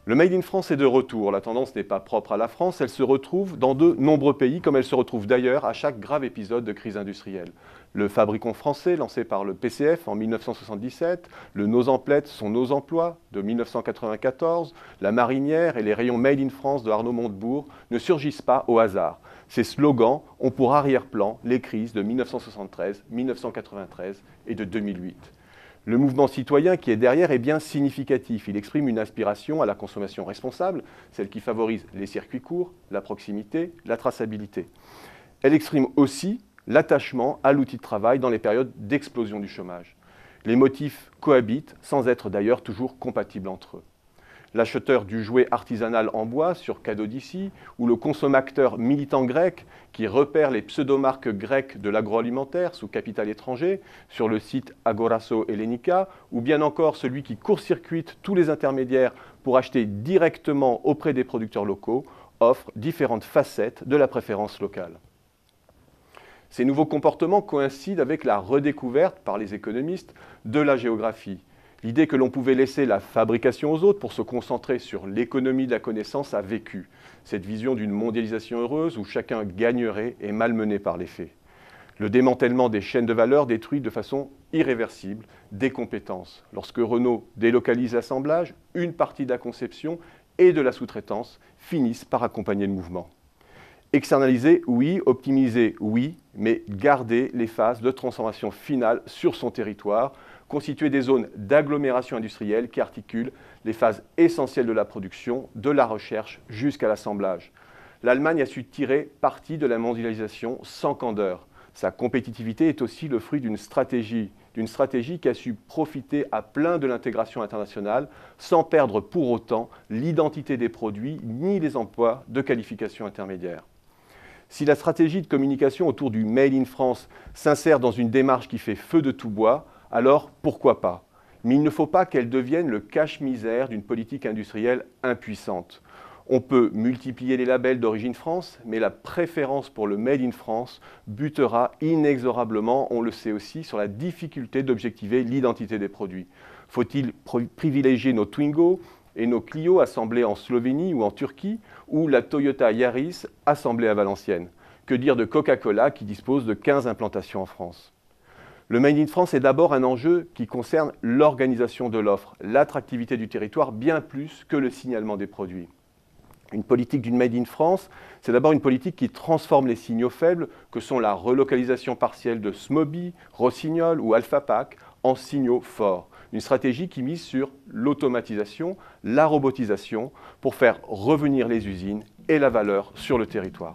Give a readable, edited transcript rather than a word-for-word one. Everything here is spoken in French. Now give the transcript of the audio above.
Le Made in France est de retour. La tendance n'est pas propre à la France, elle se retrouve dans de nombreux pays, comme elle se retrouve d'ailleurs à chaque grave épisode de crise industrielle. Le fabricant français, lancé par le PCF en 1977, le Nos emplettes sont nos emplois de 1994, la marinière et les rayons Made in France de Arnaud Montebourg ne surgissent pas au hasard. Ces slogans ont pour arrière-plan les crises de 1973, 1993 et de 2008. Le mouvement citoyen qui est derrière est bien significatif. Il exprime une aspiration à la consommation responsable, celle qui favorise les circuits courts, la proximité, la traçabilité. Elle exprime aussi l'attachement à l'outil de travail dans les périodes d'explosion du chômage. Les motifs cohabitent sans être d'ailleurs toujours compatibles entre eux. L'acheteur du jouet artisanal en bois sur cadeau d'ici, ou le consommateur militant grec qui repère les pseudomarques grecques de l'agroalimentaire sous capital étranger sur le site Agorasso Hellenica, ou bien encore celui qui court-circuite tous les intermédiaires pour acheter directement auprès des producteurs locaux, offrent différentes facettes de la préférence locale. Ces nouveaux comportements coïncident avec la redécouverte par les économistes de la géographie. L'idée que l'on pouvait laisser la fabrication aux autres pour se concentrer sur l'économie de la connaissance a vécu. Cette vision d'une mondialisation heureuse où chacun gagnerait est malmenée par les faits. Le démantèlement des chaînes de valeur détruit de façon irréversible des compétences. Lorsque Renault délocalise l'assemblage, une partie de la conception et de la sous-traitance finissent par accompagner le mouvement. Externaliser, oui, optimiser, oui, mais garder les phases de transformation finale sur son territoire, constituer des zones d'agglomération industrielle qui articulent les phases essentielles de la production, de la recherche jusqu'à l'assemblage. L'Allemagne a su tirer parti de la mondialisation sans candeur. Sa compétitivité est aussi le fruit d'une stratégie qui a su profiter à plein de l'intégration internationale sans perdre pour autant l'identité des produits ni les emplois de qualification intermédiaire. Si la stratégie de communication autour du Made in France s'insère dans une démarche qui fait feu de tout bois, alors pourquoi pas? Mais il ne faut pas qu'elle devienne le cache-misère d'une politique industrielle impuissante. On peut multiplier les labels d'origine France, mais la préférence pour le Made in France butera inexorablement, on le sait aussi, sur la difficulté d'objectiver l'identité des produits. Faut-il privilégier nos Twingo et nos Clio assemblés en Slovénie ou en Turquie, ou la Toyota Yaris assemblée à Valenciennes? Que dire de Coca-Cola qui dispose de 15 implantations en France? Le Made in France est d'abord un enjeu qui concerne l'organisation de l'offre, l'attractivité du territoire, bien plus que le signalement des produits. Une politique d'une Made in France, c'est d'abord une politique qui transforme les signaux faibles, que sont la relocalisation partielle de Smoby, Rossignol ou Alphapac, en signaux forts. Une stratégie qui mise sur l'automatisation, la robotisation, pour faire revenir les usines et la valeur sur le territoire.